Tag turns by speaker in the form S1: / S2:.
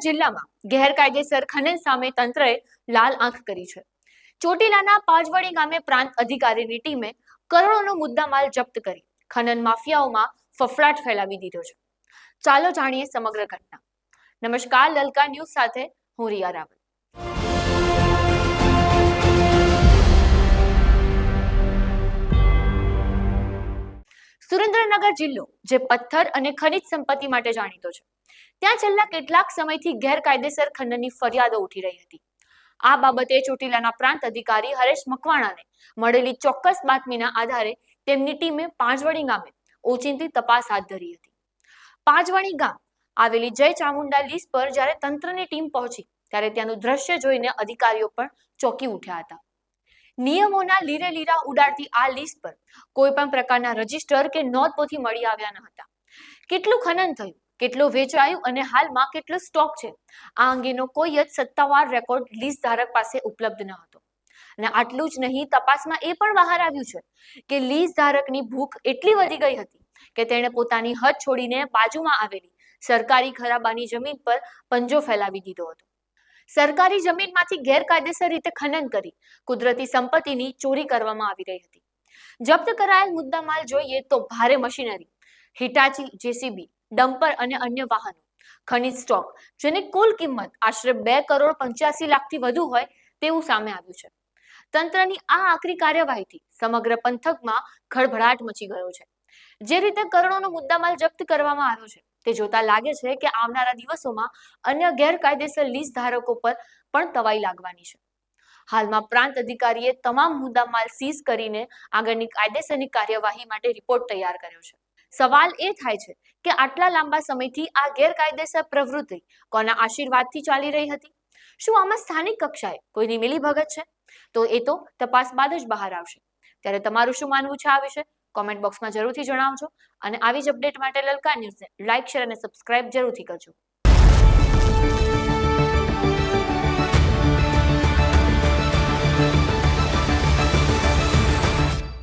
S1: જિલ્લામાં ગેરકાયદેસર ખનન સામે તંત્રએ લાલ આંખ કરી છે. ચોટીલાના પાંચવડી ગામે પ્રાંત અધિકારીની ટીમે કરોડોનો મુદ્દામાલ જપ્ત કરી ખનન માફિયાઓમાં ફફડાટ ફેલાવી દીધો છે. ચાલો જાણીએ સમગ્ર ઘટના. નમસ્કાર, લલકા ન્યૂઝ સાથે હું રિયા રાવલ. સુરેન્દ્રનગર જિલ્લો જે પથ્થર અને ખનિજ સંપત્તિ માટે જાણીતો છે, ત્યાં છેલ્લા કેટલાક સમયથી ગેરકાયદેસર ખનનની ફરિયાદો ઉઠી રહી હતી. આ બાબતે ચોટીલાના પ્રાંત અધિકારી હરેશ મકવાણાને મળેલી ચોક્કસ બાતમીના આધારે તેમની ટીમે પાંચવડી ગામે ઓચિંતી તપાસ હાથ ધરી હતી. પાંચવડી ગામ આવેલી જય ચામુંડા લીઝ પર જ્યારે તંત્રની ટીમ પહોંચી ત્યારે ત્યાંનું દ્રશ્ય જોઈને અધિકારીઓ પણ ચોંકી ઉઠ્યા હતા. નિયમોના લીરે લીરા ઉડાડતી આ લીઝ પર કોઈ પણ પ્રકારના રજીસ્ટર કે નોંધપોથી મળી આવ્યા ન હતા. કેટલું ખનન થયું, કેટલું વેચાયું અને હાલમાં કેટલો સ્ટોક છે, આ અંગેનો કોઈ જ સત્તાવાર રેકોર્ડ લીઝ ધારક પાસે ઉપલબ્ધ ન હતો. અને આટલું જ નહીં, તપાસમાં એ પણ બહાર આવ્યું છે કે લીઝ ધારકની ભૂખ એટલી વધી ગઈ હતી કે તેણે પોતાની હદ છોડીને બાજુમાં આવેલી સરકારી ખરાબાની જમીન પર પંજો ફેલાવી દીધો હતો. સરકારી જમીનમાંથી ગેરકાયદેસર રીતે ખનન કરી કુદરતી સંપત્તિની ચોરી કરવામાં આવી રહી હતી. જપ્ત કરાયેલ મુદ્દામાલ જોઈએ તો ભારે મશીનરી, હિટાચી જેસીબી, ડમ્પર અને અન્ય વાહનો, ખનિજ સ્ટોક, જેની કુલ કિંમત આશરે 2,85,00,000થી વધુ હોય તેવું સામે આવ્યું છે. તંત્રની આ આકરી કાર્યવાહીથી સમગ્ર પંથકમાં ખળભળાટ મચી ગયો છે. જે રીતે કરોડોનો મુદ્દામાલ જપ્ત કરવામાં આવ્યો છે તે જોતા લાગે છે કે આવનારા દિવસોમાં અન્ય ગેરકાયદેસર લીઝ ધારકો પર પણ તવાઈ લાગવાની છે. હાલમાં પ્રાંત અધિકારીએ તમામ મુદ્દામાલ સીઝ કરીને આગળની કાયદેસરની કાર્યવાહી માટે રિપોર્ટ તૈયાર કર્યો છે. સવાલ એ થાય છે કે આટલા લાંબા સમયથી આ ગેરકાયદેસર પ્રવૃત્તિ કોના આશીર્વાદથી ચાલી રહી હતી? શું આમાં સ્થાનિક કક્ષાએ કોઈની મિલીભગત છે? તો એ તો તપાસ બાદ જ બહાર આવશે. ત્યારે તમારું શું માનવું છે આ વિશે? કોમેન્ટ બોક્સમાં જરૂરથી જણાવજો અને આવી જ અપડેટ માટે લલકા ન્યૂઝને લાઇક, શેર અને સબસ્ક્રાઇબ જરૂરથી કરજો.